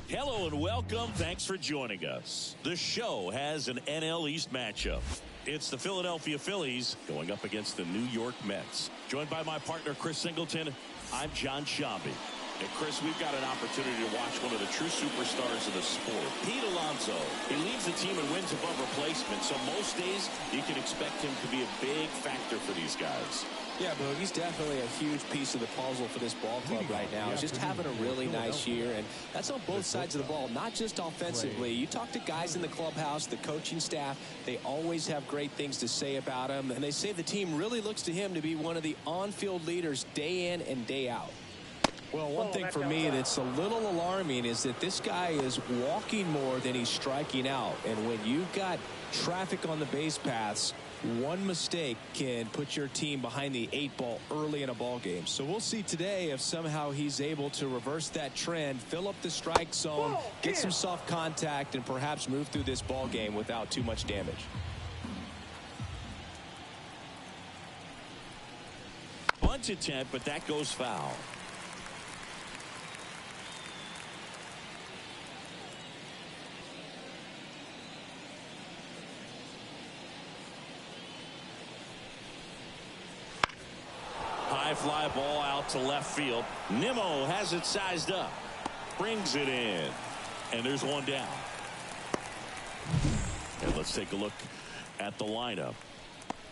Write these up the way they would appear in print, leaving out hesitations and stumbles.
Hello and welcome. Thanks for joining us. The show has an NL East matchup. It's the Philadelphia Phillies going up against the New York Mets. Joined by my partner, Chris Singleton, I'm John Shambi. And Chris, we've got an opportunity to watch one of the true superstars of the sport, Pete Alonso. He leads the team and wins above replacement, so most days you can expect him to be a big factor for these guys. Yeah, Boog, he's definitely a huge piece of the puzzle for this ball club right now. He's just having a really nice year, and that's on both sides of the ball, not just offensively. You talk to guys in the clubhouse, the coaching staff, they always have great things to say about him, and they say the team really looks to him to be one of the on-field leaders day in and day out. Well, one thing for me that's a little alarming is that this guy is walking more than he's striking out. And when you've got traffic on the base paths, one mistake can put your team behind the 8-ball early in a ball game. So we'll see today if somehow he's able to reverse that trend, fill up the strike zone, get some soft contact, and perhaps move through this ball game without too much damage. Bunt attempt, but that goes foul. High fly ball out to left field. Nimmo has it sized up. Brings it in. And there's one down. And let's take a look at the lineup.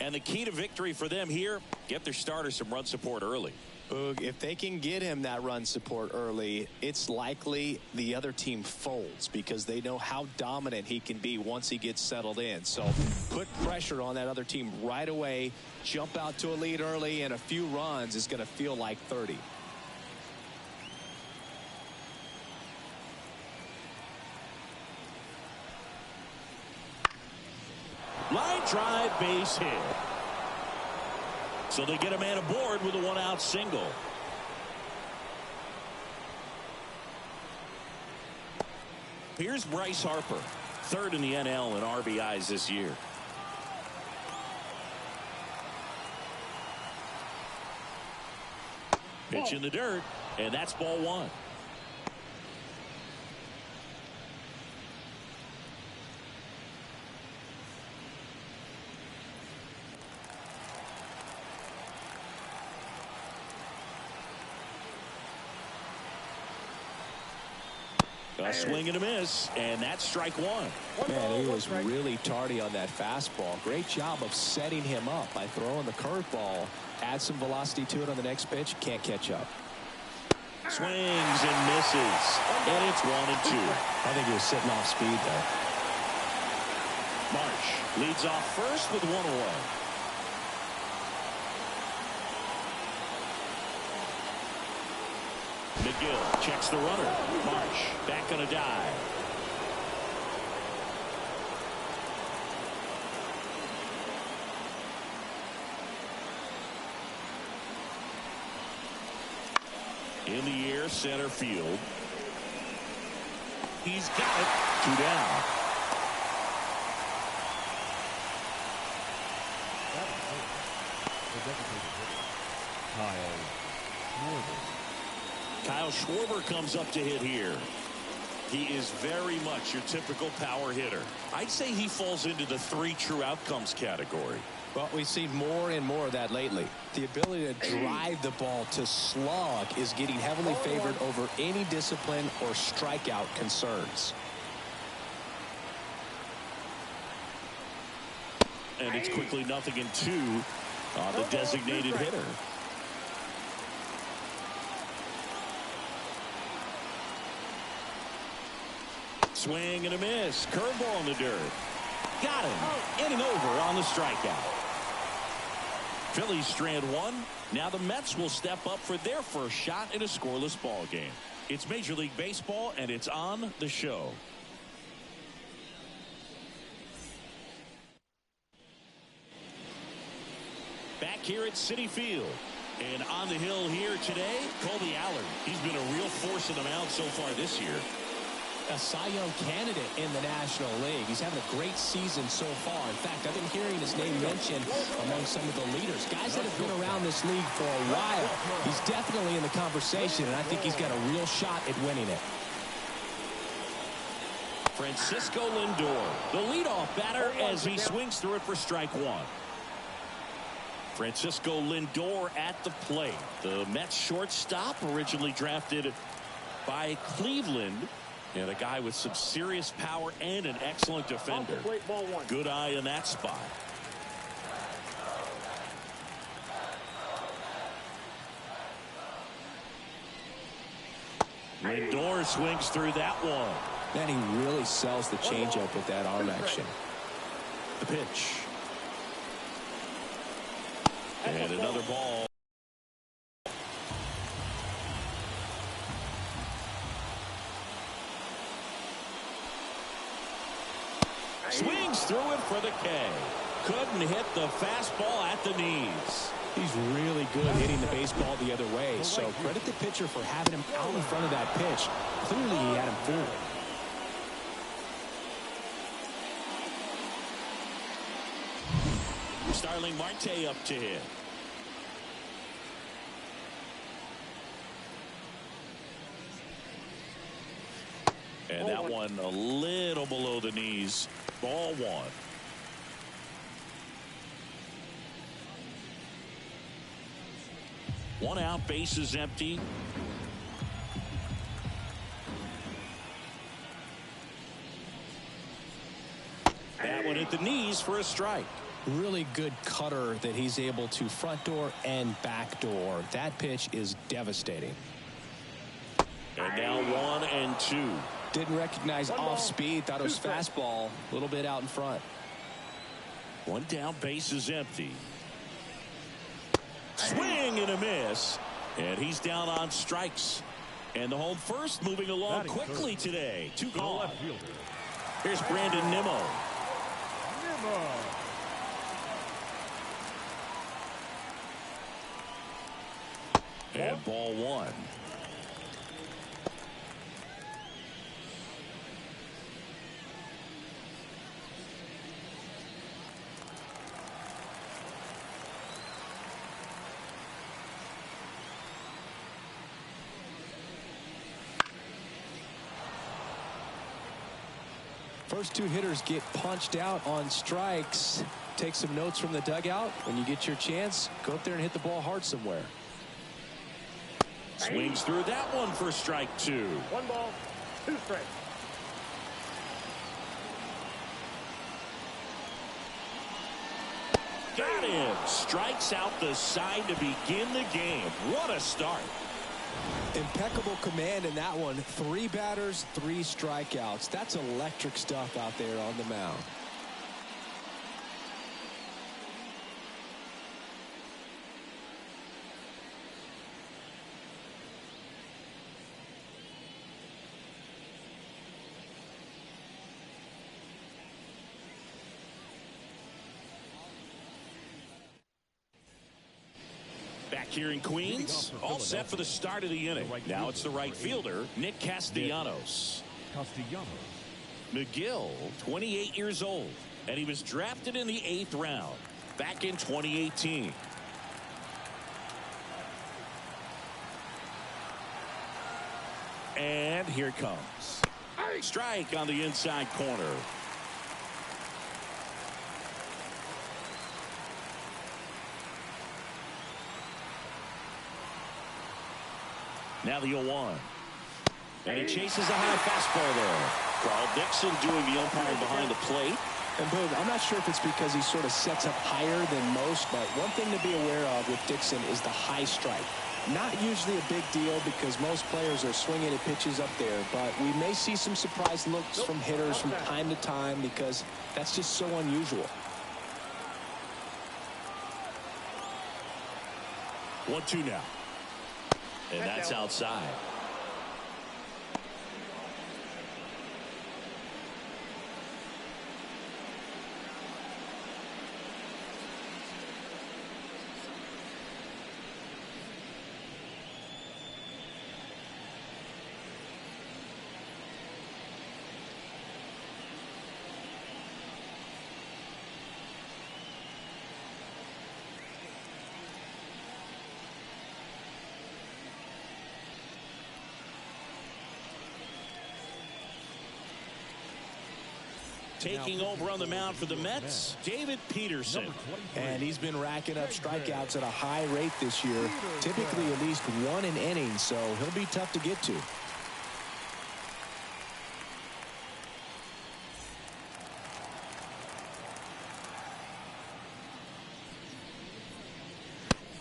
And the key to victory for them here, get their starter some run support early. Boog, if they can get him that run support early, it's likely the other team folds because they know how dominant he can be once he gets settled in. So put pressure on that other team right away, jump out to a lead early, and a few runs is going to feel like 30. Line drive, base hit. So they get a man aboard with a one-out single. Here's Bryce Harper, third in the NL in RBIs this year. Pitch in the dirt, and that's ball one. A swing and a miss, and that's strike one. Man, he was really tardy on that fastball. Great job of setting him up by throwing the curveball. Add some velocity to it on the next pitch. Can't catch up. Swings and misses, and it's 1-2. I think he was sitting off speed there. Marsh leads off first with one away. McGill checks the runner. Marsh back on a dive. In the air, center field. He's got it. 2 down. Kyle Schwarber comes up to hit here. He is very much your typical power hitter. I'd say he falls into the 3 true outcomes category. Well, we've seen more and more of that lately. The ability to drive the ball to slug is getting heavily favored over any discipline or strikeout concerns. And it's quickly 0-2 on the designated hitter. Swing and a miss. Curveball in the dirt. Got him. Inning over on the strikeout. Phillies strand one. Now the Mets will step up for their first shot in a scoreless ball game. It's Major League Baseball, and it's on the show. Back here at Citi Field. And on the hill here today, Colby Allard. He's been a real force in the mound so far this year. A Cy Young candidate in the National League. He's having a great season so far. In fact, I've been hearing his name mentioned among some of the leaders. Guys that have been around this league for a while. He's definitely in the conversation, and I think he's got a real shot at winning it. Francisco Lindor, the leadoff batter, as he swings through it for strike one. Francisco Lindor at the plate. The Mets shortstop, originally drafted by Cleveland, and a guy with some serious power and an excellent defender. Good eye in that spot. Lindor swings through that one. Man, he really sells the changeup with that arm action. The pitch. And another ball. Swings through it for the K. Couldn't hit the fastball at the knees. He's really good hitting the baseball the other way, so credit the pitcher for having him out in front of that pitch. Clearly he had him fooled. Starling Marte up to hit. And that one a little below the knees. Ball one. One out, base is empty. That one at the knees for a strike. Really good cutter that he's able to front door and back door. That pitch is devastating. And now 1-2. Didn't recognize off speed. Thought it was fastball. A little bit out in front. One down, base is empty. Swing and a miss. And he's down on strikes. And the home first moving along quickly today. Two gone. Here's Brandon Nimmo. And ball one. First two hitters get punched out on strikes. Take some notes from the dugout. When you get your chance, go up there and hit the ball hard somewhere. Swings through that one for strike two. 1 ball, 2 strikes. Got him. Strikes out the side to begin the game. What a start. Impeccable command in that one. 3 batters, 3 strikeouts. That's electric stuff out there on the mound. Back here in Queens, all set for the start of the inning. Now it's the right fielder, Nick Castellanos. McGill, 28 years old, and he was drafted in the 8th round back in 2018. And here it comes. Strike on the inside corner. Now the 0-1. And he chases a high fastball there. Carl Dixon doing the umpiring behind the plate. And Boog, I'm not sure if it's because he sort of sets up higher than most, but one thing to be aware of with Dixon is the high strike. Not usually a big deal because most players are swinging at pitches up there, but we may see some surprise looks from hitters from time to time because that's just so unusual. 1-2 now. And that's outside. Taking over on the mound for the Mets, David Peterson. And he's been racking up strikeouts at a high rate this year, typically at least one an inning, so he'll be tough to get to.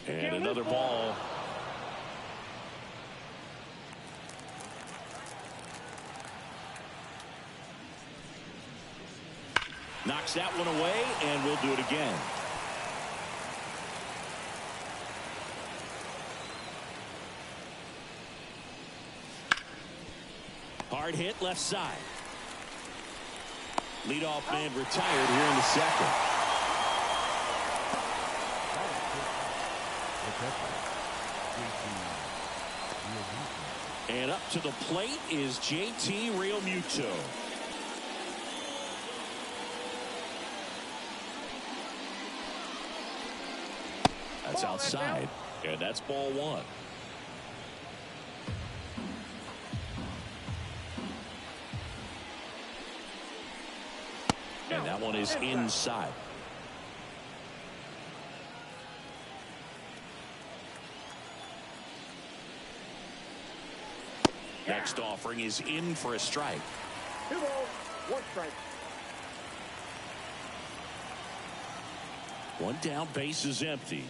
And another ball. Knocks that one away, and we'll do it again. Hard hit left side. Leadoff man retired here in the second. And up to the plate is JT Realmuto. That's outside, and that's ball one. And that one is inside. Next offering is in for a strike. 2 balls, 1 strike. One down, base is empty.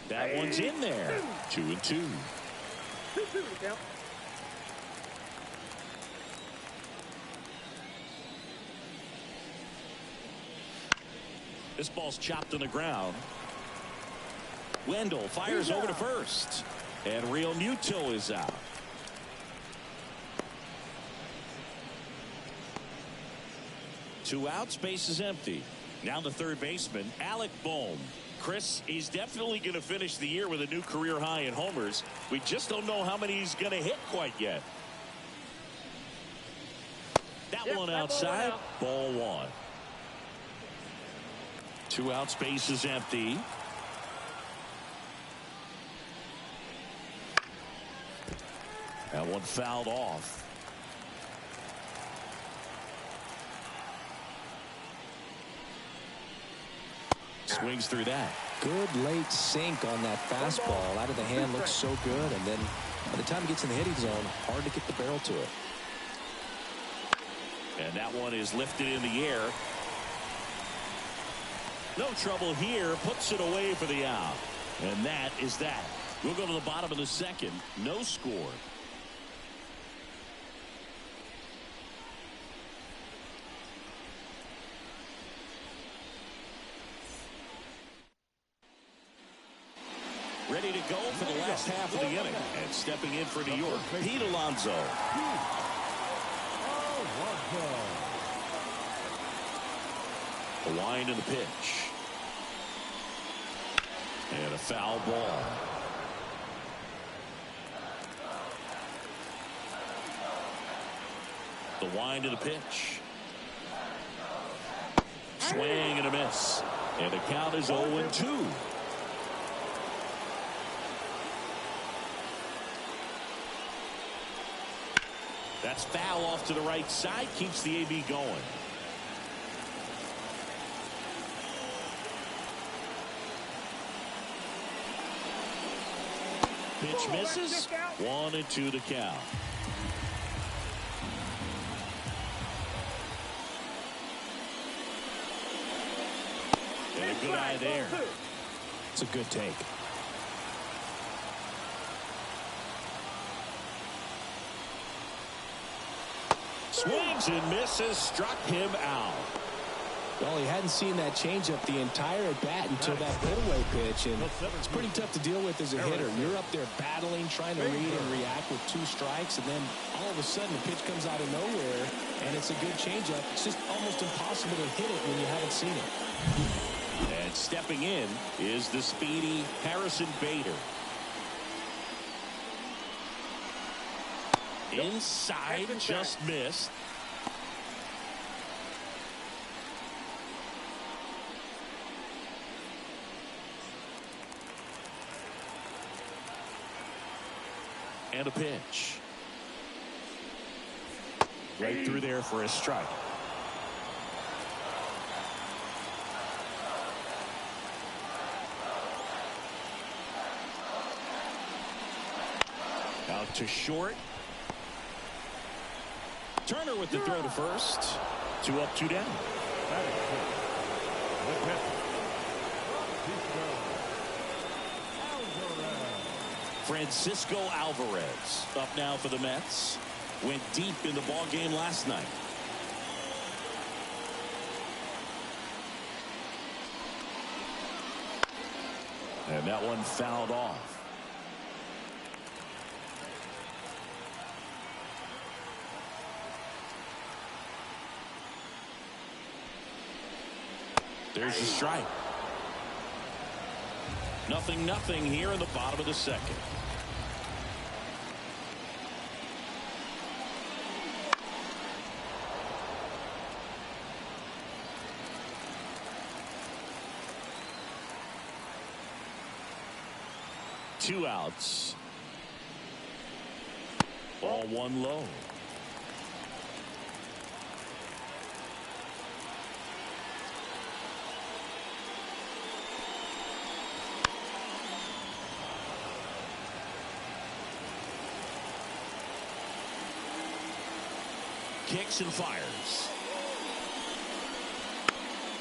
That one's in there. 2-2. 2-2 to count. This ball's chopped on the ground. Wendell fires over to first. And Realmuto is out. Two outs, base is empty. Now the third baseman, Alec Bohm. Chris, he's definitely going to finish the year with a new career high in homers. We just don't know how many he's going to hit quite yet. That one outside, ball one. 2 outs, base is empty. That one fouled off. Swings through that. Good late sink on that fastball. Out of the hand, looks so good. And then by the time it gets in the hitting zone, hard to get the barrel to it. And that one is lifted in the air. No trouble here. Puts it away for the out. And that is that. We'll go to the bottom of the second. No score. Ready to go for the last half of the inning. And stepping in for New York, Pete Alonso. A wind in the pitch. And a foul ball. The wind of the pitch. Swing and a miss. And the count is 0-2. That's foul off to the right side. Keeps the AB going. Pitch misses. 1-2 to count. And a good eye there. It's a good take. Swings and misses. Struck him out. Well, he hadn't seen that changeup the entire at bat until that put-away pitch, and it's pretty tough to deal with as a hitter. You're up there battling, trying to read and react with 2 strikes, and then all of a sudden the pitch comes out of nowhere, and it's a good changeup. It's just almost impossible to hit it when you haven't seen it. And stepping in is the speedy Harrison Bader. Inside, just missed. And a pitch. Right through there for a strike. to short. Turner with the throw to first. 2 up, 2 down. Francisco Alvarez up now for the Mets. Went deep in the ball game last night. And that one fouled off. There's the strike. 0-0 here in the bottom of the second. Two outs. Ball one low. Kicks and fires.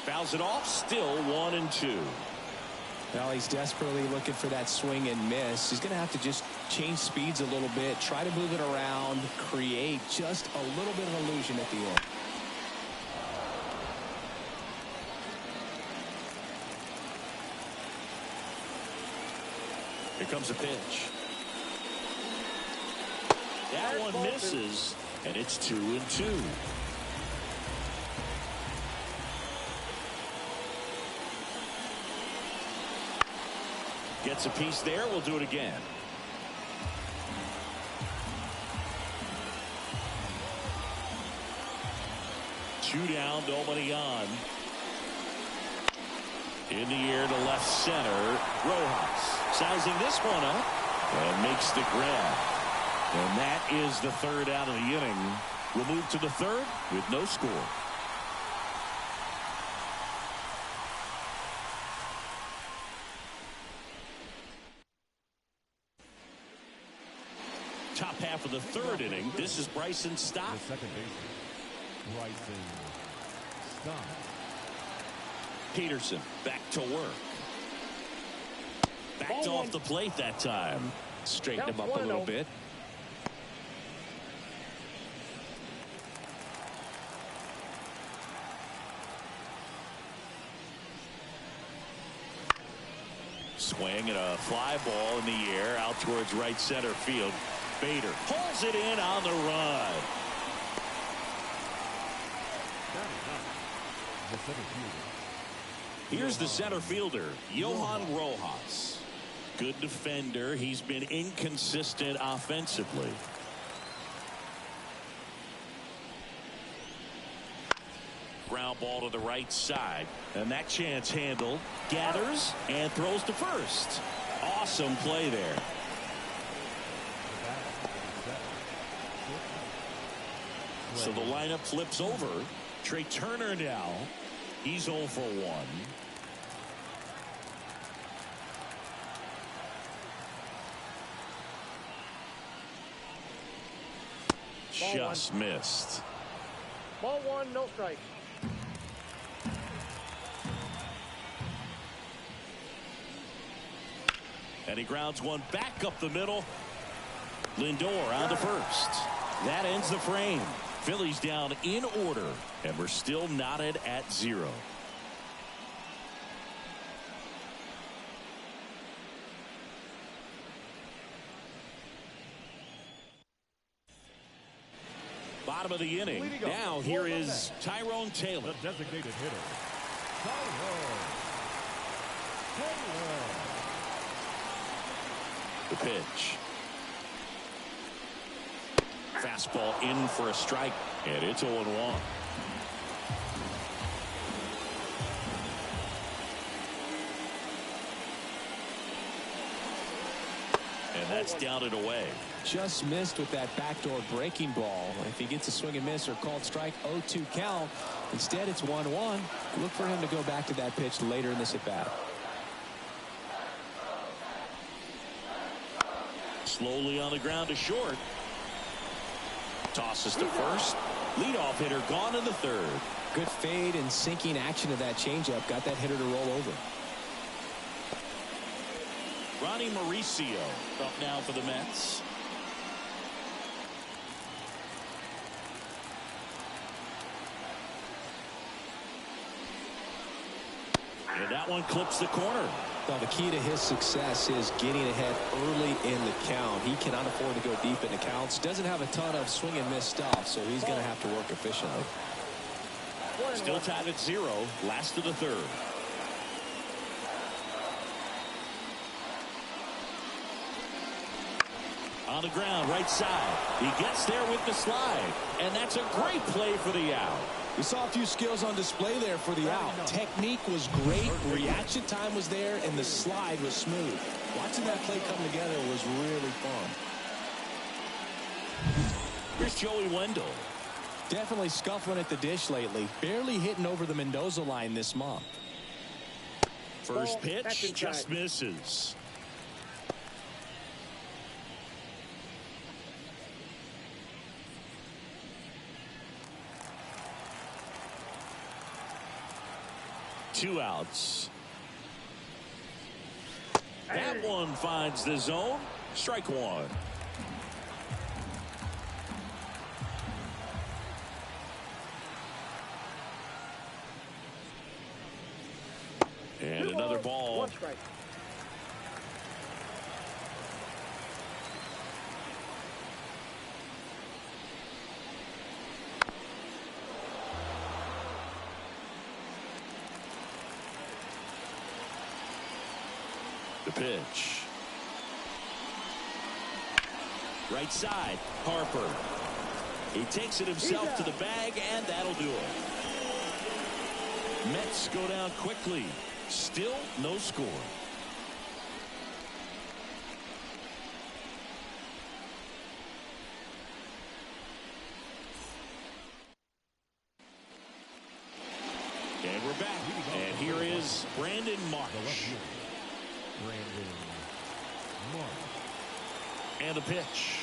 Fouls it off. Still 1-2. Well, he's desperately looking for that swing and miss. He's going to have to just change speeds a little bit, try to move it around, create just a little bit of illusion at the end. Here comes a pitch. That one misses, and it's 2-2. Gets a piece there. We'll do it again. Two down, nobody on. In the air to left center. Rojas sizing this one up and makes the grab. And that is the third out of the inning. We'll move to the third with no score. Top half of the third inning. This is Bryson Stott. The second baseman, Bryson Stott. Peterson back to work. Backed off the plate that time. Straighten him up a little bit. Swing and a fly ball in the air out towards right center field. Bader pulls it in on the run. Here's the center fielder, Johan Rojas. Good defender. He's been inconsistent offensively. Ground ball to the right side. And that chance handled. Gathers and throws to first. Awesome play there. So the lineup flips over. Trey Turner now. He's 0 for 1. Just missed. Ball one, no strike. And he grounds one back up the middle. Lindor on to first. That ends the frame. Phillies down in order, and we're still knotted at 0. Bottom of the inning. Now here is Tyrone Taylor. The designated hitter, Tyrone Taylor. The pitch. Fastball in for a strike, and it's 0-1. And that's down and away. Just missed with that backdoor breaking ball. If he gets a swing and miss or called strike, 0-2 count. Instead, it's 1-1. Look for him to go back to that pitch later in this at bat. Slowly on the ground to short. Tosses to first. Leadoff hitter gone in the third. Good fade and sinking action of that changeup. Got that hitter to roll over. Ronnie Mauricio up now for the Mets. And that one clips the corner. Well, the key to his success is getting ahead early in the count. He cannot afford to go deep in the counts. Doesn't have a ton of swing and miss stuff, so he's going to have to work efficiently. Still tied at 0. Last of the third. On the ground, right side. He gets there with the slide. And that's a great play for the out. We saw a few skills on display there for the out. Technique was great, reaction time was there, and the slide was smooth. Watching that play come together was really fun. Here's Joey Wendell. Definitely scuffling at the dish lately. Barely hitting over the Mendoza line this month. First pitch just misses. Two outs. That one finds the zone. Strike one. And another ball. One strike. The pitch. Right side, Harper. He takes it himself to the bag, and that'll do it. Mets go down quickly. Still no score. And we're back. And here is Brandon Marsh. Brandon Marsh. And the pitch.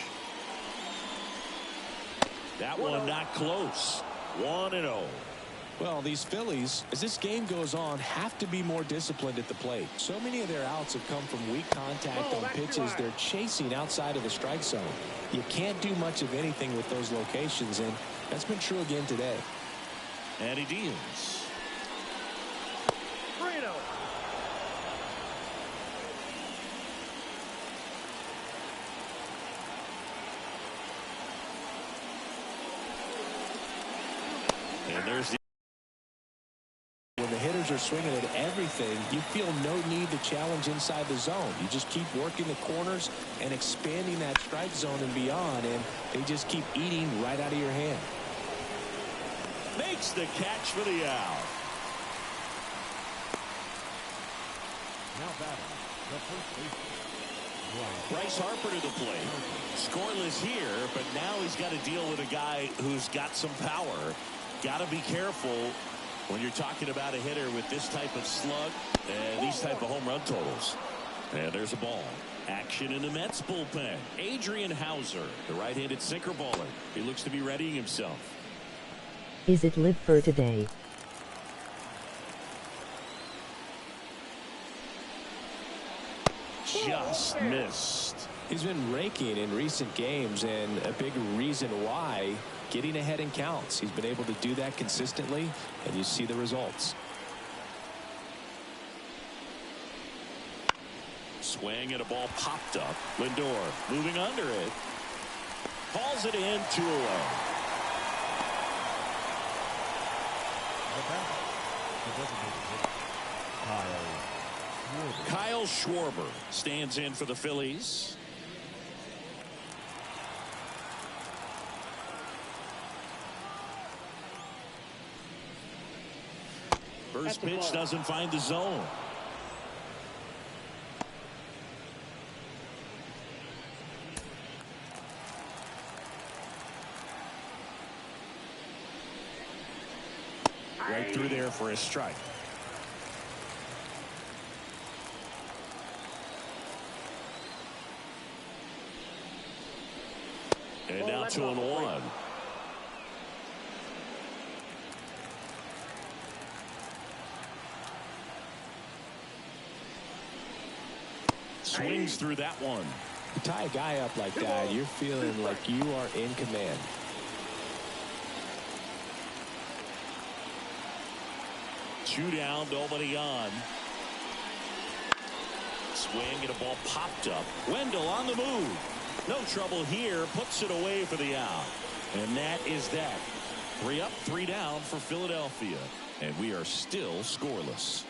That one not close. 1-0. Well, these Phillies, as this game goes on, have to be more disciplined at the plate. So many of their outs have come from weak contact on pitches they're chasing outside of the strike zone. You can't do much of anything with those locations, and that's been true again today. And he deals. And there's the when the hitters are swinging at everything, you feel no need to challenge inside the zone. You just keep working the corners and expanding that strike zone and beyond, and they just keep eating right out of your hand. Makes the catch for the out. Now batting, the first baseman, Bryce Harper to the plate. Scoreless here, but now he's got to deal with a guy who's got some power. Got to be careful when you're talking about a hitter with this type of slug and these type of home run totals. And there's a ball. Action in the Mets bullpen. Adrian Hauser, the right-handed sinker baller. He looks to be readying himself. Is it live for today? Just missed. He's been raking in recent games, and a big reason why, getting ahead in counts. He's been able to do that consistently, and you see the results. Swing and a ball popped up. Lindor moving under it. Hauls it in, 2 away. the designated hitter, Kyle Schwarber stands in for the Phillies. First pitch doesn't find the zone. Right through there for a strike. And now 2-1. Swings through that one. You tie a guy up like that, you're feeling like you are in command. Two down, nobody on. Swing and a ball popped up. Wendell on the move. No trouble here. Puts it away for the out. And that is that. 3 up, 3 down for Philadelphia. And we are still scoreless.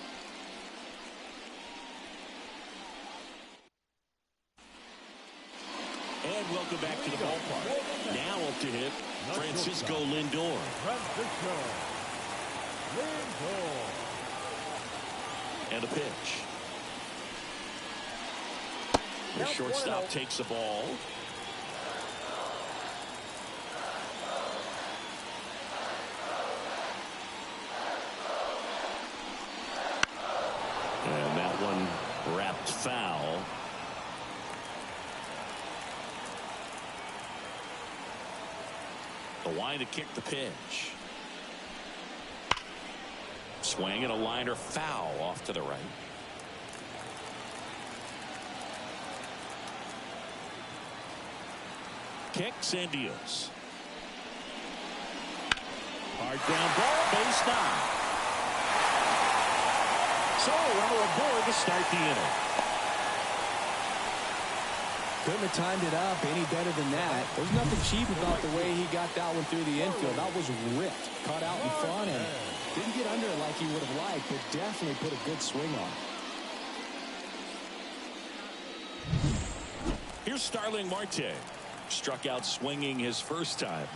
And welcome back to the ballpark. Now up to hit Francisco Lindor. And a pitch. The shortstop takes the ball. And that one wrapped foul. The line to kick the pitch. Swing and a liner foul off to the right. Kicks and deals. Hard ground ball, base 9. So a runner aboard to start the inning. Couldn't have timed it up any better than that. There's nothing cheap about the way he got that one through the infield. That was ripped. Caught out in front and didn't get under it like he would have liked, but definitely put a good swing on. Here's Starling Marte. Struck out swinging his first time.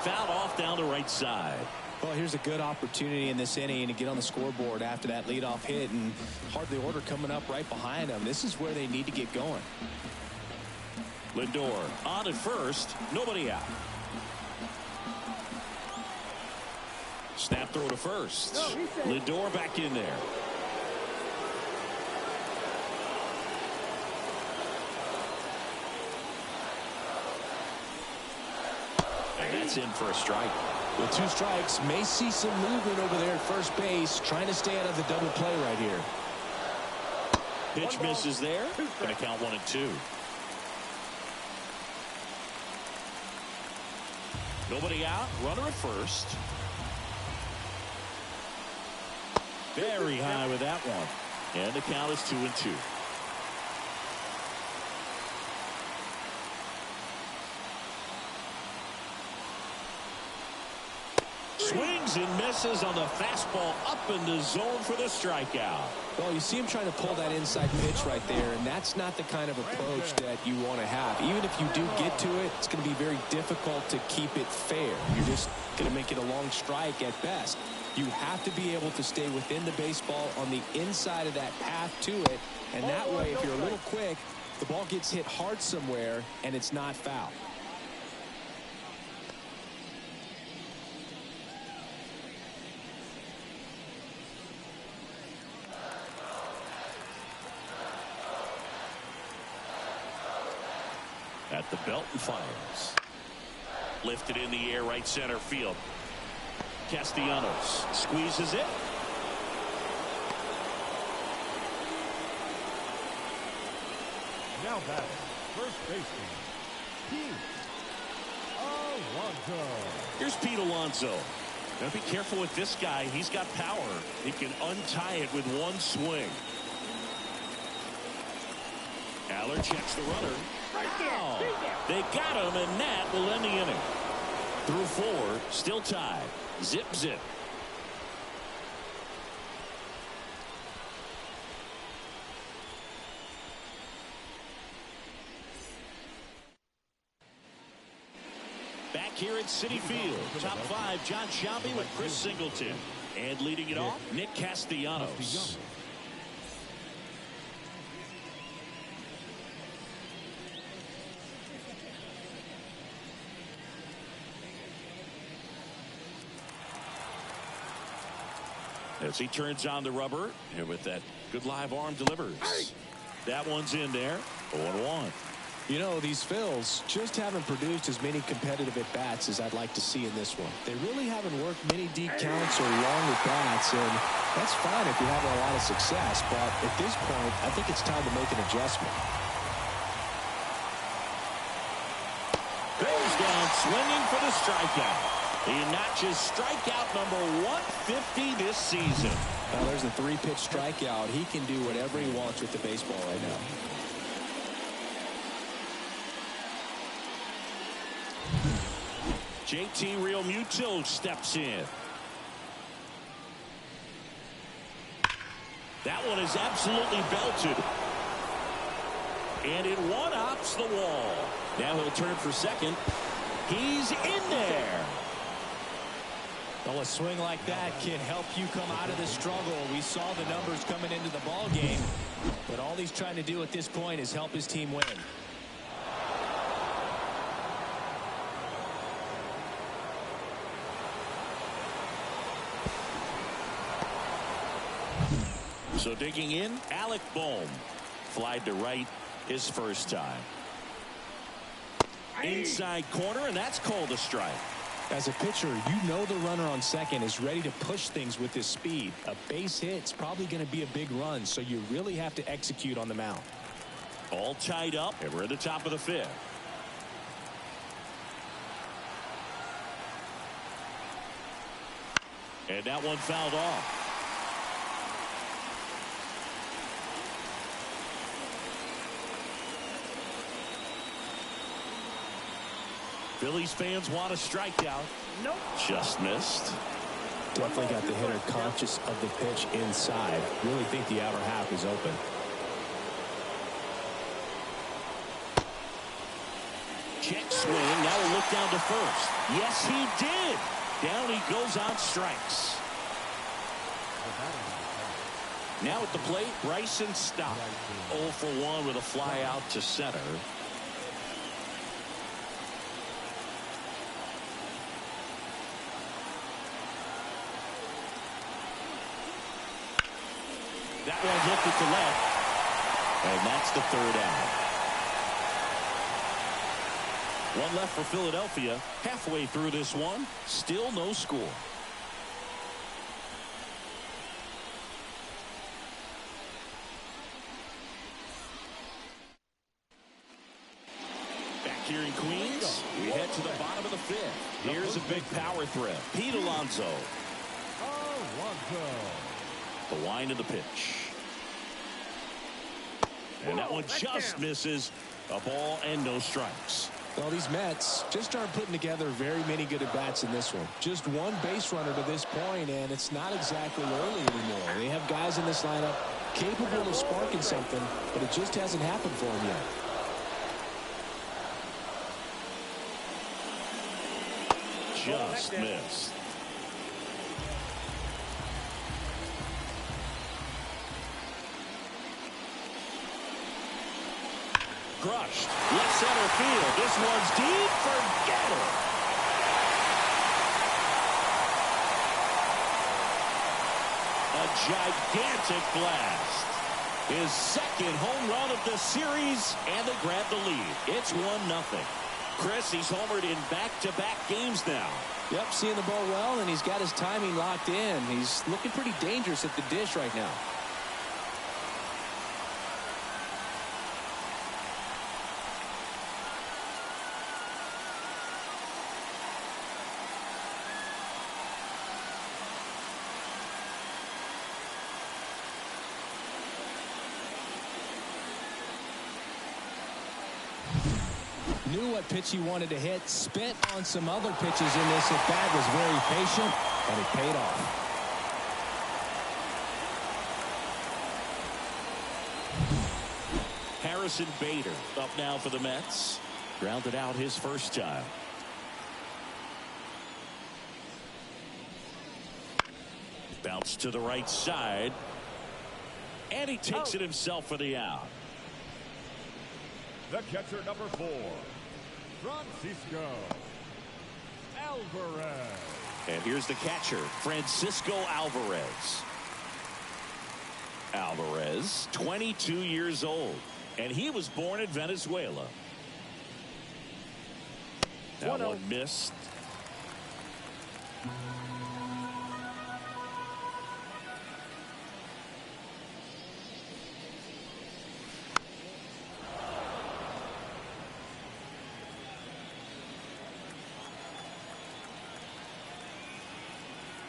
Fouled off down the right side. Well, here's a good opportunity in this inning to get on the scoreboard after that leadoff hit, and hardly order coming up right behind them. This is where they need to get going. Lindor on at first, nobody out. Snap throw to first. Lindor back in there. And that's in for a strike. With 2 strikes, may see some movement over there at first base, trying to stay out of the double play right here. Pitch misses there. Going to count 1-2. Nobody out. Runner at first. Very high with that one. And the count is 2-2. Swings and misses on the fastball up in the zone for the strikeout. Well, you see him trying to pull that inside pitch right there, and that's not the kind of approach that you want to have. Even if you do get to it, it's going to be very difficult to keep it fair. You're just going to make it a long strike at best. You have to be able to stay within the baseball on the inside of that path to it, and that way, if you're a little quick, the ball gets hit hard somewhere, and it's not foul. At the belt and fires. Lifted in the air, right center field. Castellanos squeezes it. Now batting, first baseman, Pete Alonso. Here's Pete Alonso. Now be careful with this guy. He's got power. He can untie it with one swing. Aller checks the runner. Oh, they got him, and that will end the inning. Through 4, still tied. Zip, zip. Back here at Citi Field, top 5, John Shelby with Chris Singleton. And leading it off, Nick Castellanos. As he turns on the rubber, and with that good live arm delivers. That one's in there. 0-1. You know, these Phils just haven't produced as many competitive at-bats as I'd like to see in this one. They really haven't worked many deep counts or long at-bats, and that's fine if you're having a lot of success, but at this point, I think it's time to make an adjustment. Goes down swinging for the strikeout. He notches strikeout number 150 this season. Now, there's a 3-pitch strikeout. He can do whatever he wants with the baseball right now. JT Realmuto steps in. That one is absolutely belted. And it one-hops the wall. Now he'll turn for second. He's in there. Well, a swing like that can help you come out of the struggle. We saw the numbers coming into the ball game, but all he's trying to do at this point is help his team win. So digging in, Alec Bohm. Flied to right his first time. Inside corner, and that's called a strike. As a pitcher, you know the runner on second is ready to push things with his speed. A base hit's probably going to be a big run, so you really have to execute on the mound. All tied up, and we're at the top of the 5th. And that one fouled off. Phillies fans want a strikeout. Nope. Just missed. Definitely got the hitter conscious of the pitch inside. Really think the outer half is open. Check swing. Now a look down to first. Yes, he did. Down he goes on strikes. Now at the plate, Bryson Stott. 0 for 1 with a fly out to center. That one lifted to left. And that's the 3rd out. One left for Philadelphia. Halfway through this one. Still no score. Back here in Queens, we head to the bottom of the 5th. Here's a big power threat. Pete Alonso. The wind of the pitch. And that one just misses. A ball and no strikes. Well, these Mets just aren't putting together very many good at-bats in this one. Just one base runner to this point, and it's not exactly early anymore. They have guys in this lineup capable of sparking something, but it just hasn't happened for them yet. Just missed. Crushed. Left center field. This one's deep. Forget it. A gigantic blast. His 2nd home run of the series, and they grab the lead. It's 1-0. Chris, he's homered in back-to-back games now. Yep, seeing the ball well, and he's got his timing locked in. He's looking pretty dangerous at the dish right now. Knew what pitch he wanted to hit, spent on some other pitches in this at bat, was very patient, and it paid off. Harrison Bader up now for the Mets. Grounded out his first time. Bounce to the right side. And he takes it himself for the out. The catcher, number 4, Francisco Alvarez. And here's the catcher, Francisco Alvarez. Alvarez, 22 years old. And he was born in Venezuela. That one missed.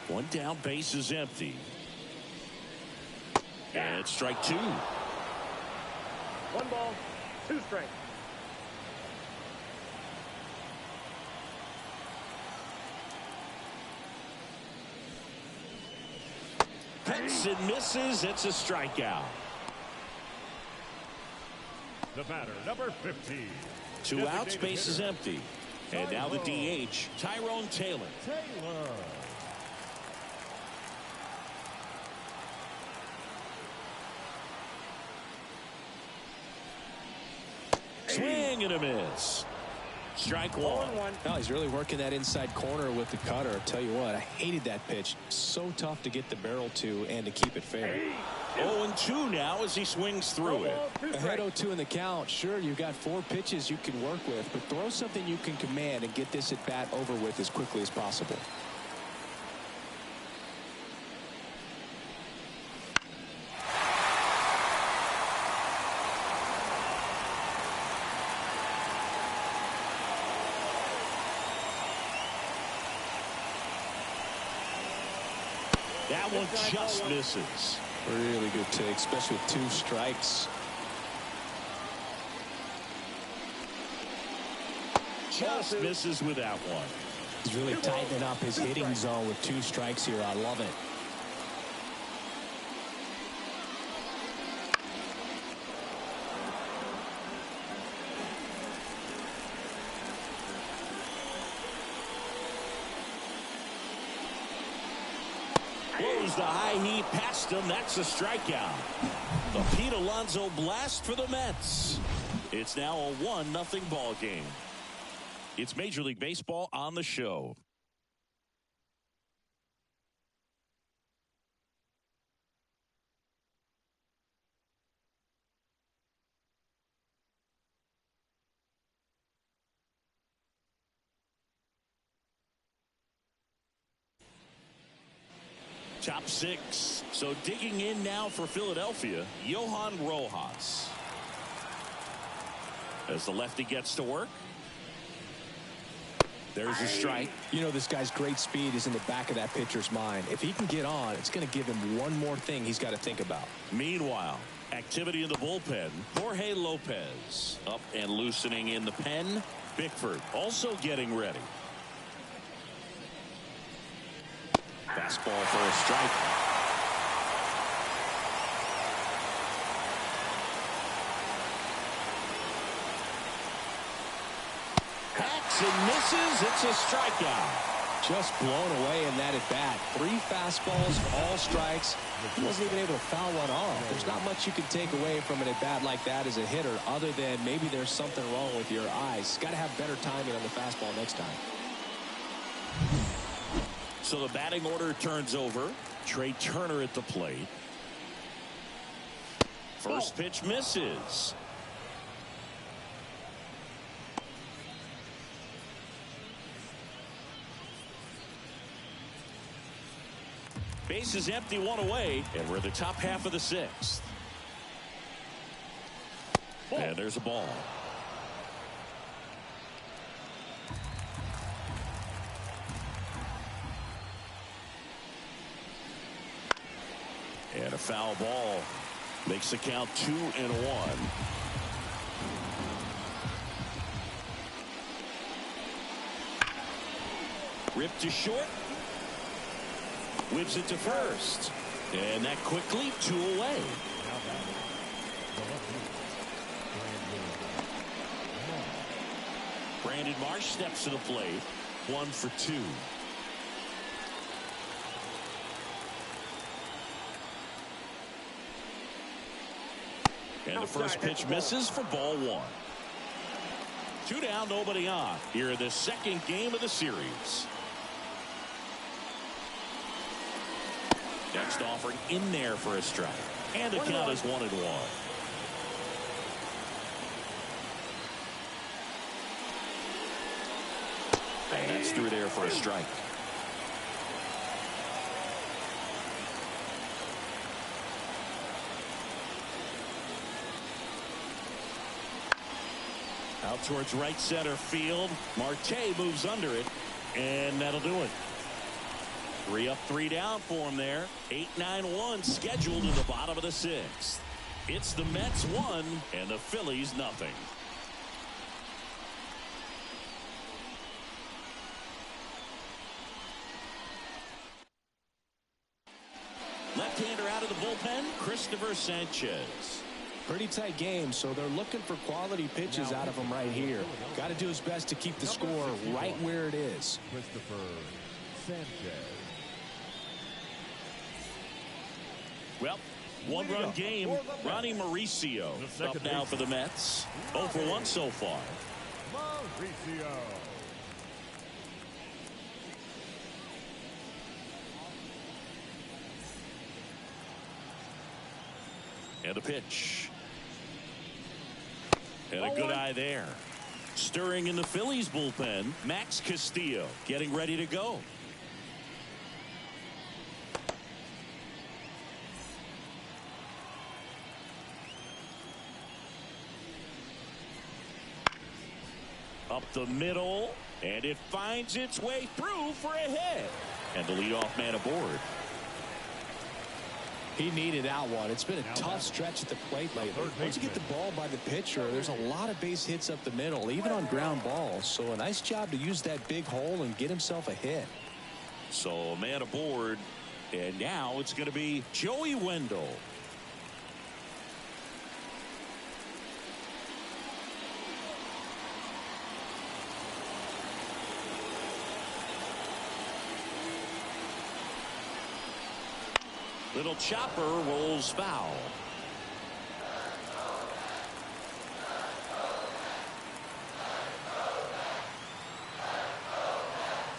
One down, base is empty. And strike two. 1 ball, 2 strikes. Hits and misses. It's a strikeout. The batter, number 15. 2 outs, base is empty. And now the DH, Tyrone Taylor. Swing and a miss. Strike one. Oh, he's really working that inside corner with the cutter. I'll tell you what, I hated that pitch. So tough to get the barrel to and to keep it fair. 0-2 now as he swings through it. Ahead 0-2 in the count. Sure, you've got 4 pitches you can work with, but throw something you can command and get this at bat over with as quickly as possible. That one just misses. Really good take, especially with 2 strikes. Just misses with that one. He's really tightening up his hitting zone with 2 strikes here. I love it. Blows the high heat past him. That's a strikeout. The Pete Alonso blast for the Mets. It's now a 1-0 ball game. It's Major League Baseball on the show. Top 6. So digging in now for Philadelphia, Johan Rojas. As the lefty gets to work. There's a strike. You know, this guy's great speed is in the back of that pitcher's mind. If he can get on, it's going to give him one more thing he's got to think about. Meanwhile, activity in the bullpen. Jorge Lopez up and loosening in the pen. Bickford also getting ready. Fastball for a strike. Hacks and misses. It's a strikeout. Just blown away in that at bat. 3 fastballs, all strikes. He wasn't even able to foul one off. There's not much you can take away from an at bat like that as a hitter, other than maybe there's something wrong with your eyes. Got to have better timing on the fastball next time. So the batting order turns over. Trey Turner at the plate. First pitch misses. Base is empty, 1 away, and we're in the top half of the 6th. And there's a ball. And a foul ball makes the count 2-1. Ripped to short. Whips it to first. And that quickly 2 away. Brandon Marsh steps to the plate. 1 for 2. And the first pitch misses for ball 1. 2 down, nobody on. Here in the 2nd game of the series. Next offering in there for a strike. And the count is 1-1. And that's through there for a strike. Out towards right center field. Marte moves under it, and that'll do it. 3 up, 3 down for him there. 8-9-1 scheduled in the bottom of the 6th. It's the Mets 1 and the Phillies nothing. Left-hander out of the bullpen, Christopher Sanchez. Pretty tight game, so they're looking for quality pitches out of him right here. Got to do his best to keep the score right where it is. Christopher Sanchez. Well, one-run game. Ronnie Mauricio up now for the Mets. 0 for 1 so far. Mauricio. And a pitch. And a good eye there. Stirring in the Phillies bullpen, Max Castillo getting ready to go. Up the middle, and it finds its way through for a hit. And the leadoff man aboard. He needed out one. It's been a tough stretch at the plate lately. Once you get the ball by the pitcher, there's a lot of base hits up the middle, even on ground balls. So a nice job to use that big hole and get himself a hit. So a man aboard, and now it's going to be Joey Wendell. Little chopper rolls foul.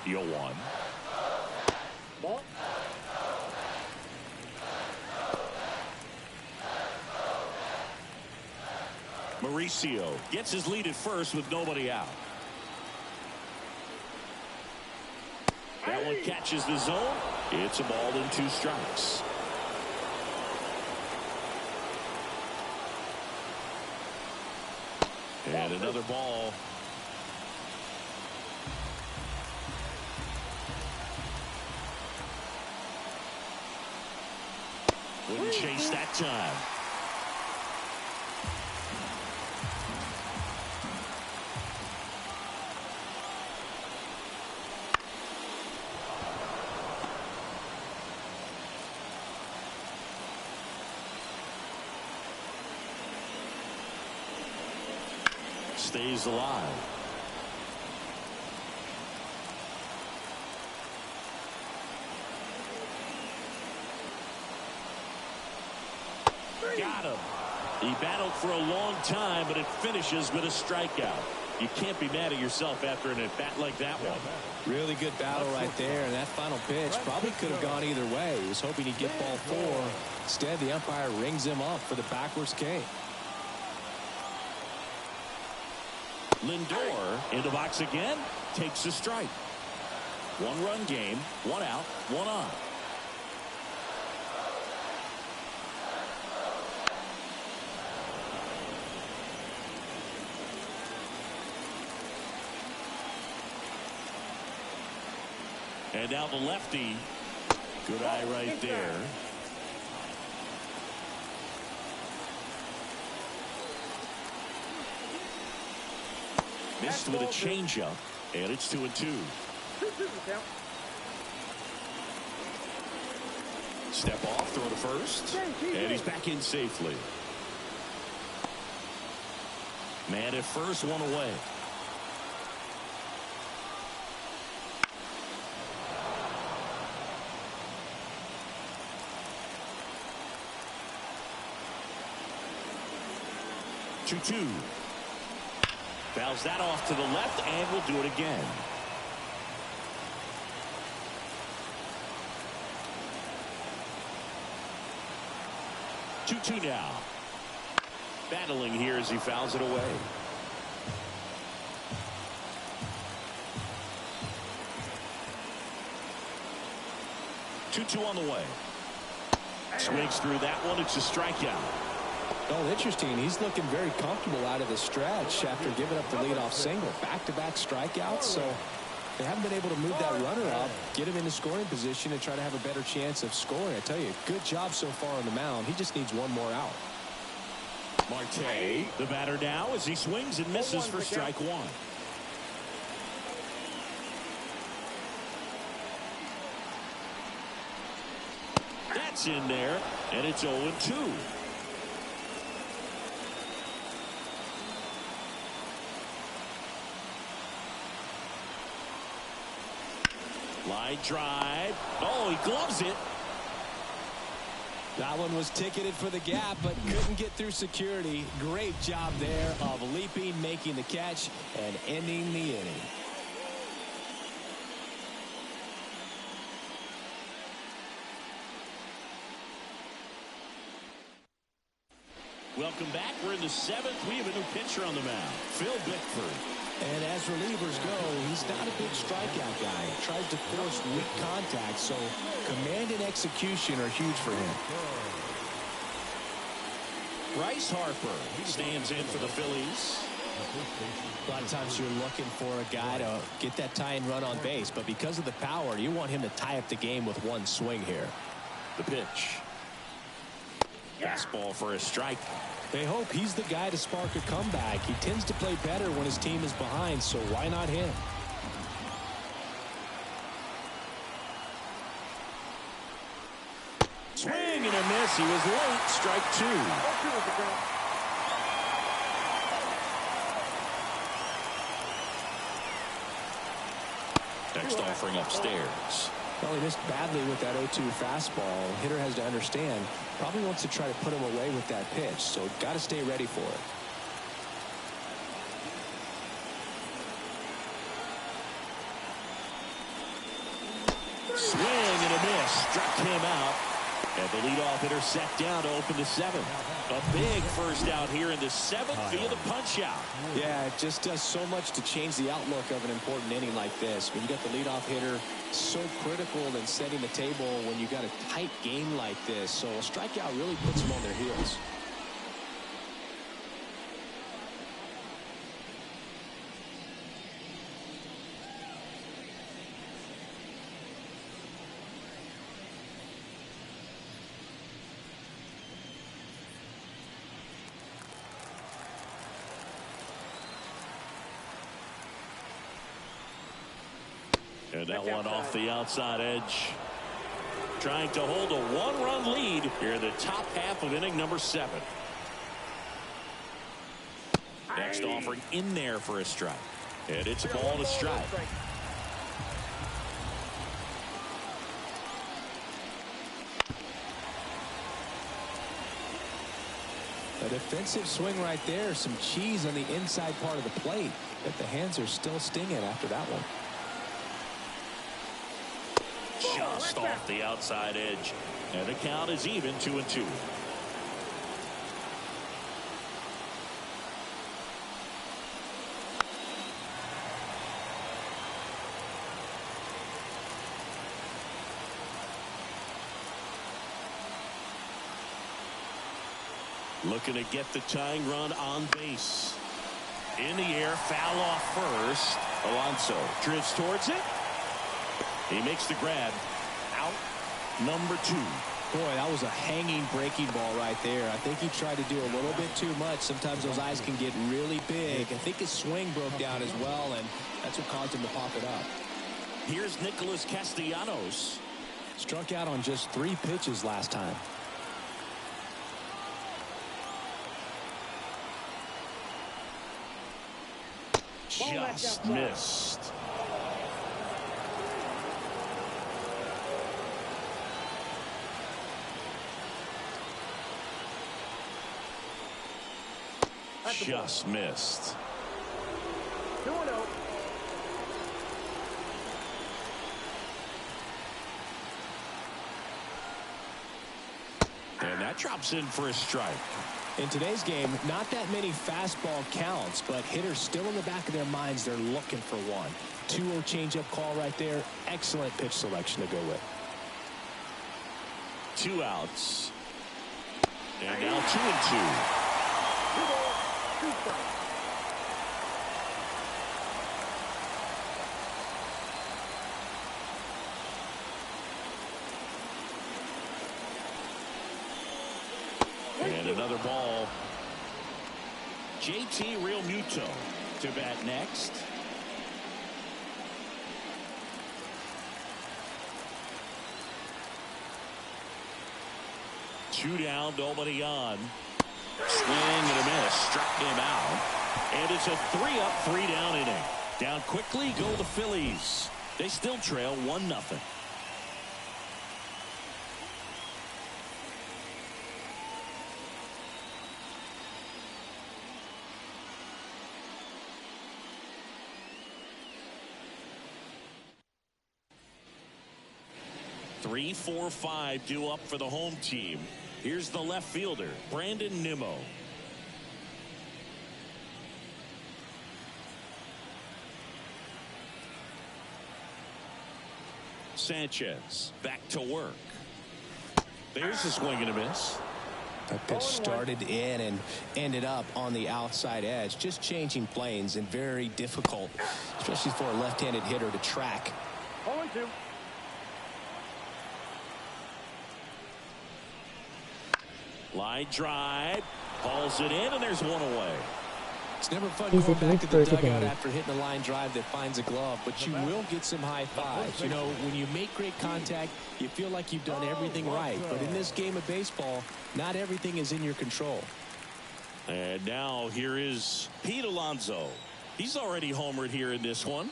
Deal 1. Ball. Mauricio gets his lead at first with nobody out. That one catches the zone. It's a ball and 2 strikes. And another ball. Wouldn't chase that time. Stays alive. Got him. He battled for a long time, but it finishes with a strikeout. You can't be mad at yourself after an at-bat like that one. Really good battle right there, and that final pitch probably could have gone either way. He was hoping he'd get ball 4. Instead, the umpire rings him up for the backwards K. Lindor in the box again, takes a strike. 1-run game, 1 out, 1 on. And now the lefty. Good eye right there. Missed with a changeup, and it's 2-2. 2-2 count. Step off, throw to first, and he's back in safely. Man at first, 1 away. Two. Fouls that off to the left, and will do it again. Two now. Battling here as he fouls it away. 2-2 on the way. Swings through that one. It's a strikeout. Oh, interesting. He's looking very comfortable out of the stretch after giving up the leadoff single. Back-to-back strikeouts, so they haven't been able to move that runner up, get him into scoring position, and try to have a better chance of scoring. I tell you, good job so far on the mound. He just needs one more out. Marte, the batter now, as he swings and misses for strike one. That's in there, and it's 0-2. Line drive. Oh, he gloves it. That one was ticketed for the gap, but couldn't get through security. Great job there of leaping, making the catch, and ending the inning. Welcome back. We're in the 7th. We have a new pitcher on the mound, Phil Bickford. And as relievers go, he's not a big strikeout guy. He tries to force weak contact, so command and execution are huge for him. Bryce Harper stands in for the Phillies. A lot of times you're looking for a guy to get that tying run on base, but because of the power, you want him to tie up the game with one swing here. The pitch. Fastball for a strike. They hope he's the guy to spark a comeback. He tends to play better when his team is behind, so why not him? Swing and a miss. He was late. Strike two. Next offering upstairs. Well, he missed badly with that 0-2 fastball. Hitter has to understand, probably wants to try to put him away with that pitch, so got to stay ready for it. Swing and a miss. Struck him out. And the leadoff hitter set down to open the 7th. A big first out here in the 7th via the punch out. Yeah, it just does so much to change the outlook of an important inning like this. When you got the leadoff hitter so critical in setting the table when you got a tight game like this. So a strikeout really puts them on their heels. And that one off the outside edge. Trying to hold a one-run lead here in the top half of inning number 7. Next offering in there for a strike. And it's a ball and a strike. A defensive swing right there. Some cheese on the inside part of the plate. But the hands are still stinging after that one. Just off the outside edge. And the count is even 2-2. Looking to get the tying run on base. In the air, foul off first. Alonso drifts towards it. He makes the grab. Out number 2. Boy, that was a hanging breaking ball right there. I think he tried to do a little bit too much. Sometimes those eyes can get really big. I think his swing broke down as well, and that's what caused him to pop it up. Here's Nicholas Castellanos. Struck out on just 3 pitches last time. Just missed. Just missed. 2-0. And that drops in for a strike. In today's game, not that many fastball counts, but hitters still in the back of their minds, they're looking for one. 2-0 changeup call right there. Excellent pitch selection to go with. 2 outs. And now 2-2. And another ball. JT Realmuto to bat next. Two down, nobody on. Swing and a miss, struck him out. And it's a 3-up, 3-down inning. Down quickly go the Phillies. They still trail 1-0. Three, 4, 5 due up for the home team. Here's the left fielder, Brandon Nimmo. Sanchez back to work. There's a swing and a miss. That pitch started in and ended up on the outside edge. Just changing planes and very difficult, especially for a left-handed hitter to track. 0-2. Line drive, hauls it in, and there's one away. It's never fun Is going it back live to for the dugout today? after hitting a line drive that finds a glove, but you will get some high fives. You know, when you make great contact, you feel like you've done everything right. But in this game of baseball, not everything is in your control. And now here is Pete Alonso. He's already homered here in this one.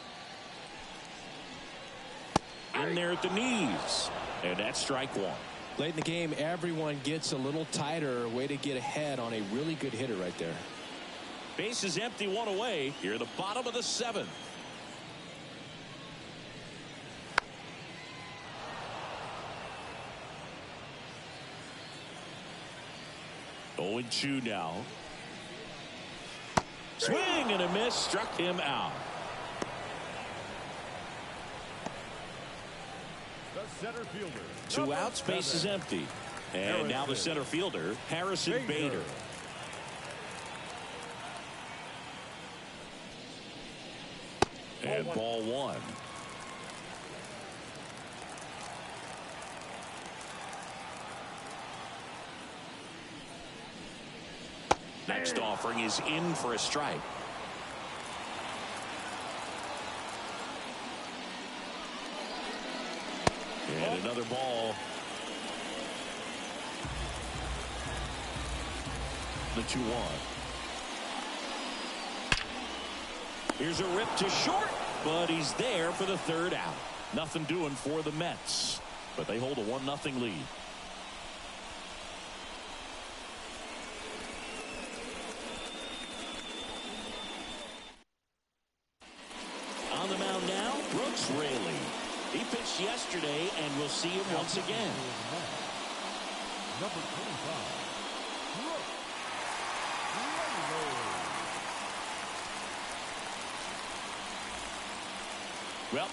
In there at the knees. And that's strike one. Late in the game, everyone gets a little tighter. Way to get ahead on a really good hitter right there. Base is empty, one away. Here at the bottom of the 7th. Oh, 0-2 now. Swing and a miss, struck him out. The center fielder. 2 outs, base is empty. And now the center fielder, Harrison Bader. And ball 1. Next offering is in for a strike. And another ball. The 2-1. Here's a rip to short, but he's there for the 3rd out. Nothing doing for the Mets, but they hold a 1-0 lead. On the mound now, Brooks Raley. He pitched yesterday, and we'll see him once again. Number 25. Well,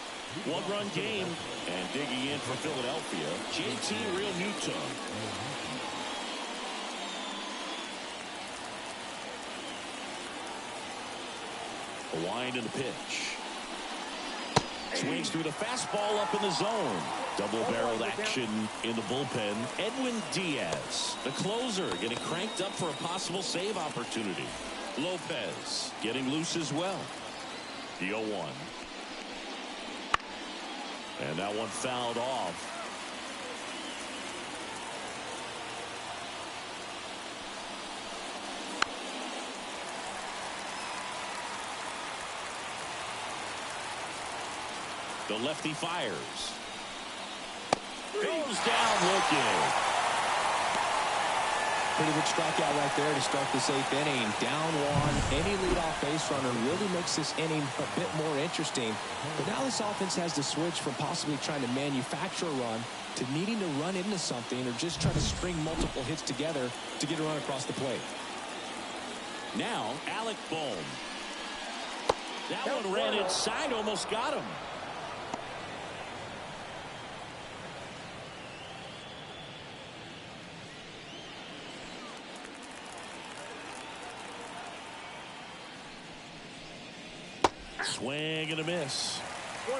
1-run game, and digging in for Philadelphia, JT Realmuto. A wind in the pitch. Swings through the fastball up in the zone. Double-barreled action in the bullpen. Edwin Diaz, the closer, getting cranked up for a possible save opportunity. Lopez getting loose as well. The 0-1. And that one fouled off. The lefty fires. Goes down looking. Pretty good strikeout right there to start this 8th inning. Down 1. Any leadoff base runner really makes this inning a bit more interesting. But now this offense has to switch from possibly trying to manufacture a run to needing to run into something or just try to string multiple hits together to get a run across the plate. Now, Alec Bohm. That one ran inside, almost got him. Swing and a miss. 1-1.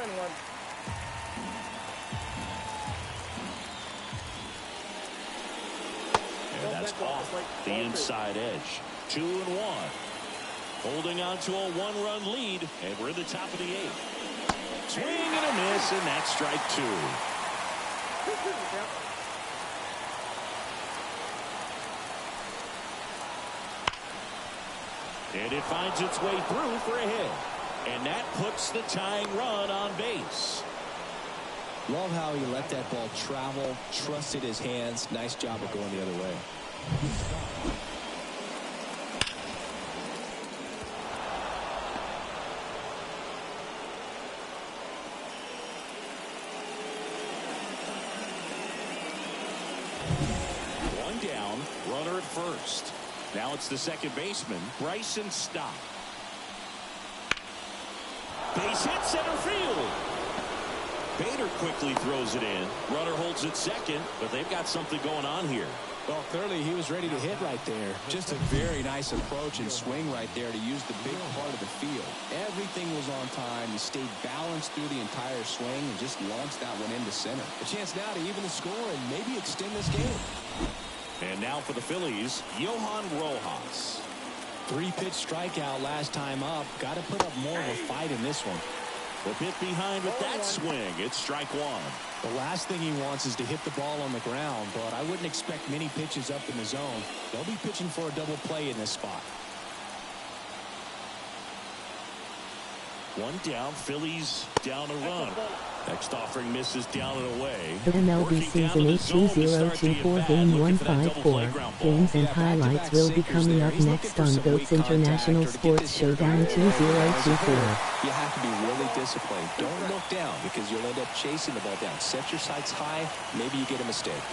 And that's off the inside edge. 2-1. Holding on to a one-run lead, and we're in the top of the 8th. Swing and a miss, and that's strike 2. And it finds its way through for a hit. And that puts the tying run on base. Love how he let that ball travel, trusted his hands. Nice job of going the other way. One down, runner at first. Now it's the second baseman, Bryson Stott. Base hit center field. Bader quickly throws it in. Runner holds it second, but they've got something going on here. Well, clearly he was ready to hit right there. Just a very nice approach and swing right there to use the big part of the field. Everything was on time. He stayed balanced through the entire swing and just launched that one into center. A chance now to even the score and maybe extend this game. And now for the Phillies, Johan Rojas. 3-pitch strikeout last time up. Got to put up more of a fight in this one. A bit behind with that swing. It's strike 1. The last thing he wants is to hit the ball on the ground, but I wouldn't expect many pitches up in the zone. They'll be pitching for a double play in this spot. One down, Phillies down a run. Next offering misses down and away. The MLB season 8-2024 Game 154. Games and highlights will be coming up next on GOAT's International Sports Showdown 2024. You have to be really disciplined. Don't look down because you'll end up chasing the ball down. Set your sights high. Maybe you get a mistake.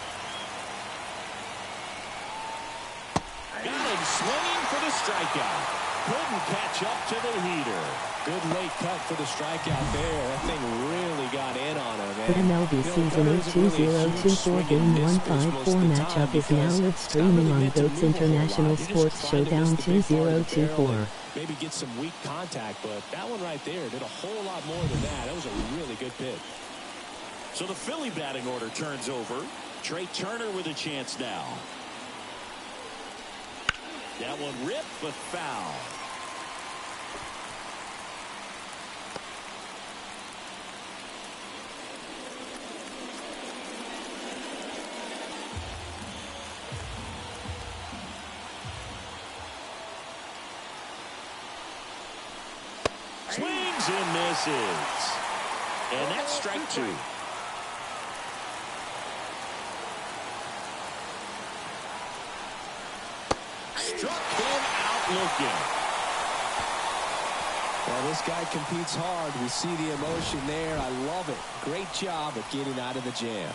Got him swinging for the strikeout. Couldn't catch up to the heater. Good late cut for the strikeout there. That thing really got in on him. The MLB season 8-2024 Game 154 matchup is now live streaming on GOAT's International Sports Showdown 2024. Maybe get some weak contact, but that one right there did a whole lot more than that. That was a really good pitch. So the Philly batting order turns over. Trey Turner with a chance now. That one ripped, but foul. Swings and misses. And that's strike 2. Struck him out looking. Well, this guy competes hard. We see the emotion there. I love it. Great job of getting out of the jam.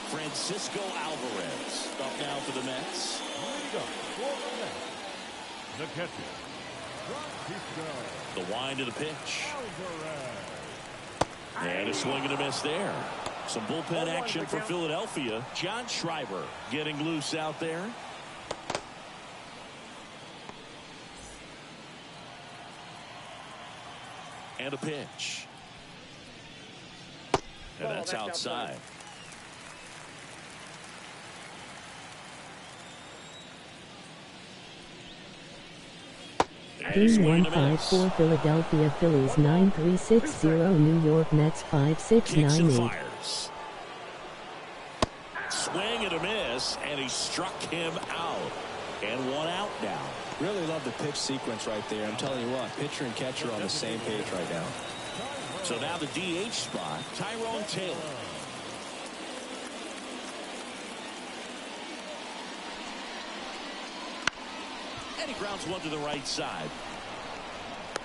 Francisco Alvarez up now for the Mets. The catcher, Francisco. The wind of the pitch. And a swing and a miss there. Some bullpen action for Philadelphia. John Schreiber getting loose out there. And a pitch. And that's outside. Game 154 Philadelphia Phillies 9-3-6-0 New York Mets 5-6-9-8. Swing and a miss, and he struck him out. And one out now. Really love the pitch sequence right there. I'm telling you what, pitcher and catcher on the same page right now. So now the DH spot, Tyrone Taylor. And he grounds one to the right side.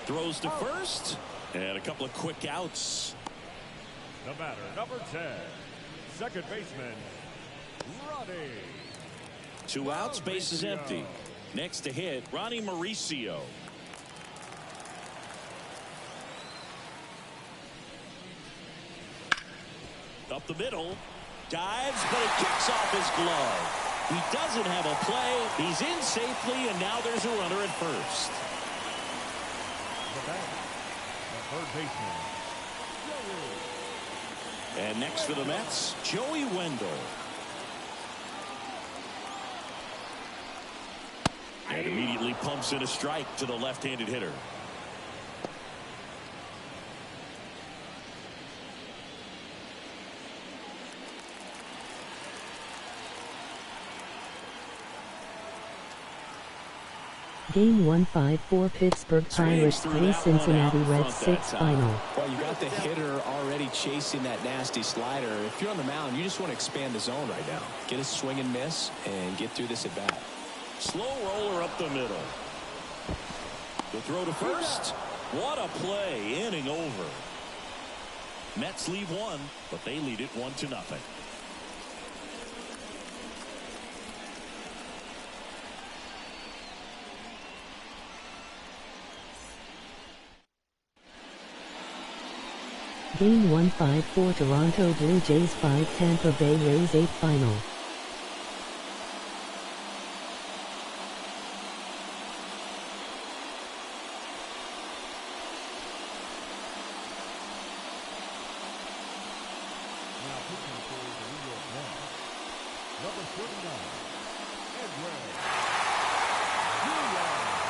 Throws to first. And a couple of quick outs. The batter, number 10, second baseman, Ronnie. 2 outs, base is empty. Next to hit, Ronnie Mauricio. Up the middle. Dives, but it kicks off his glove. He doesn't have a play. He's in safely, and now there's a runner at first. The third baseman. And next for the Mets, Joey Wendell. And immediately pumps in a strike to the left-handed hitter. Game 1-5-4 Pittsburgh Pirates 3 Cincinnati Reds 6 final. Well, you got the hitter already chasing that nasty slider. If you're on the mound, you just want to expand the zone right now. Get a swing and miss and get through this at bat. Slow roller up the middle. The throw to first. What a play. Inning over. Mets leave one, but they lead it 1-0. Game 1-5-4 Toronto Blue Jays 5 Tampa Bay Rays 8 final. Now pitching for the New York Mets. Number 49, Edwin Diaz.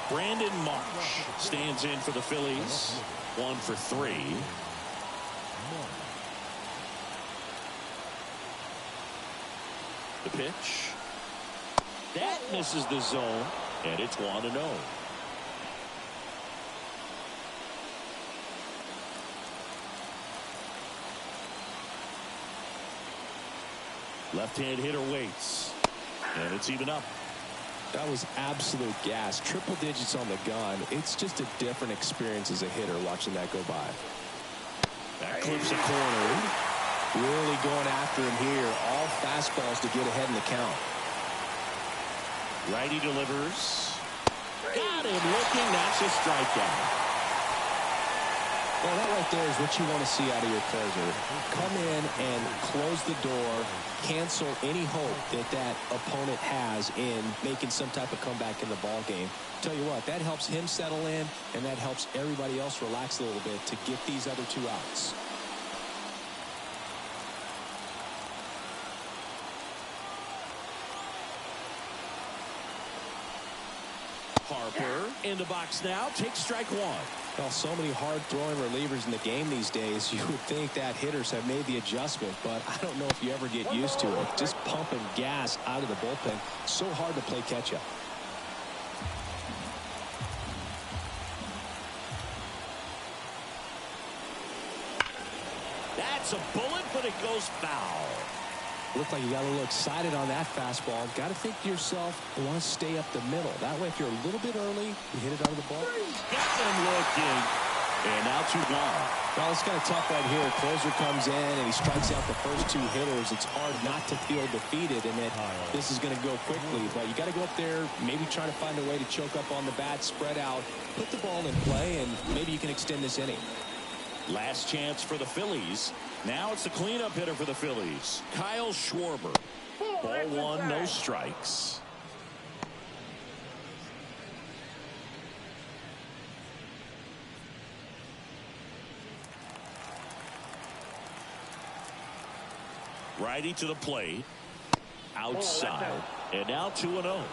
Brandon Marsh stands in for the Phillies. 1 for 3. The pitch. That misses the zone, and it's 1-0. Left-hand hitter waits, and it's even up. That was absolute gas. Triple digits on the gun. It's just a different experience as a hitter watching that go by. That clips a corner. Really going after him here. All fastballs to get ahead in the count. Righty delivers. Got him looking. That's a strikeout. Well, that right there is what you want to see out of your closer. Come in and close the door, cancel any hope that that opponent has in making some type of comeback in the ball game. Tell you what, that helps him settle in, and that helps everybody else relax a little bit to get these other 2 outs. Harper in the box now. Takes strike 1. Well, so many hard-throwing relievers in the game these days, you would think that hitters have made the adjustment, but I don't know if you ever get used to it. Just pumping gas out of the bullpen. So hard to play catch-up. That's a bullet, but it goes foul. Looked like you got a little excited on that fastball. Got to think to yourself, I want to stay up the middle. That way, if you're a little bit early, you hit it out of the ball. Got him looking. And now 2 gone. Well, it's kind of tough right here. Closer comes in, and he strikes out the first 2 hitters. It's hard not to feel defeated, and that this is going to go quickly. But you got to go up there, maybe try to find a way to choke up on the bat, spread out, put the ball in play, and maybe you can extend this inning. Last chance for the Phillies. Now it's the cleanup hitter for the Phillies, Kyle Schwarber. Ball 1, no strikes. Righty to the plate. Outside. And now 2-0.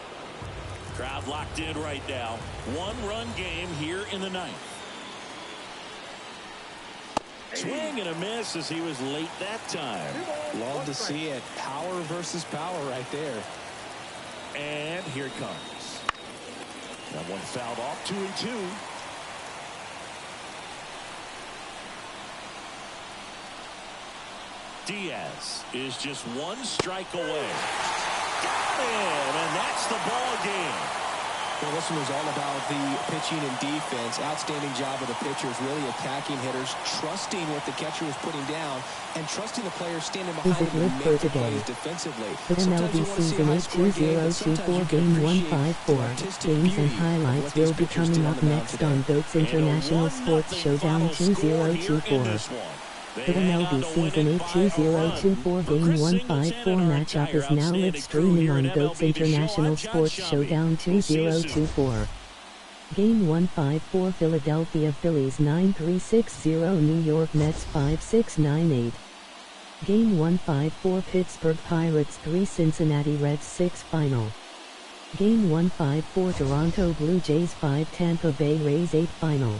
Crowd locked in right now. 1-run game here in the 9th. Swing and a miss as he was late that time. Love to see it. Power versus power right there. And here it comes. That one fouled off. 2-2. Diaz is just 1 strike away. Got him, and that's the ball game. Well, this one was all about the pitching and defense. Outstanding job of the pitchers, really attacking hitters, trusting what the catcher was putting down, and trusting the players standing behind them to make the plays defensively. The MLB season is 2024 Game 154. Games and highlights will be coming up next on Goats International Sports Showdown 2024. The MLB Season 8 2024 Game 154 matchup is now live streaming on Goats International Sports Showdown 2024. Game 154 Philadelphia Phillies 9-3-6-0 New York Mets 5-6-9-8. Game 154 Pittsburgh Pirates 3 Cincinnati Reds 6 Final. Game 154 Toronto Blue Jays 5 Tampa Bay Rays 8 Final.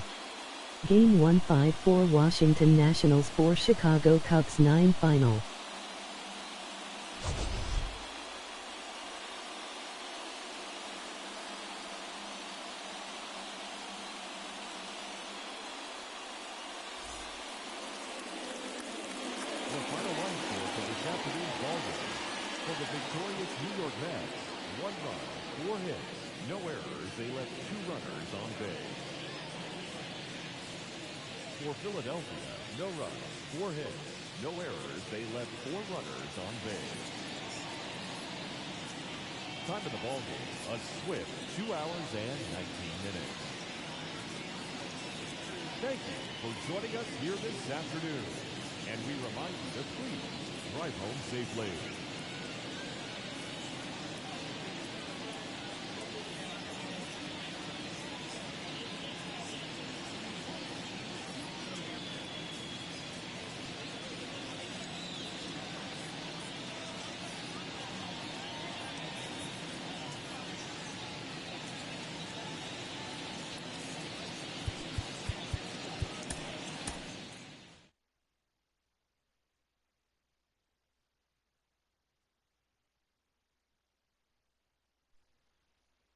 Game 154 Washington Nationals 4 Chicago Cubs 9 Final. The final run score for this afternoon's ballgame. For the victorious New York Mets, 1 run, 4 hits, no errors. They left 2 runners on base. For Philadelphia, no runs, 4 hits, no errors. They left 4 runners on base. Time of the ballgame, a swift 2 hours and 19 minutes. Thank you for joining us here this afternoon. And we remind you to please drive home safely.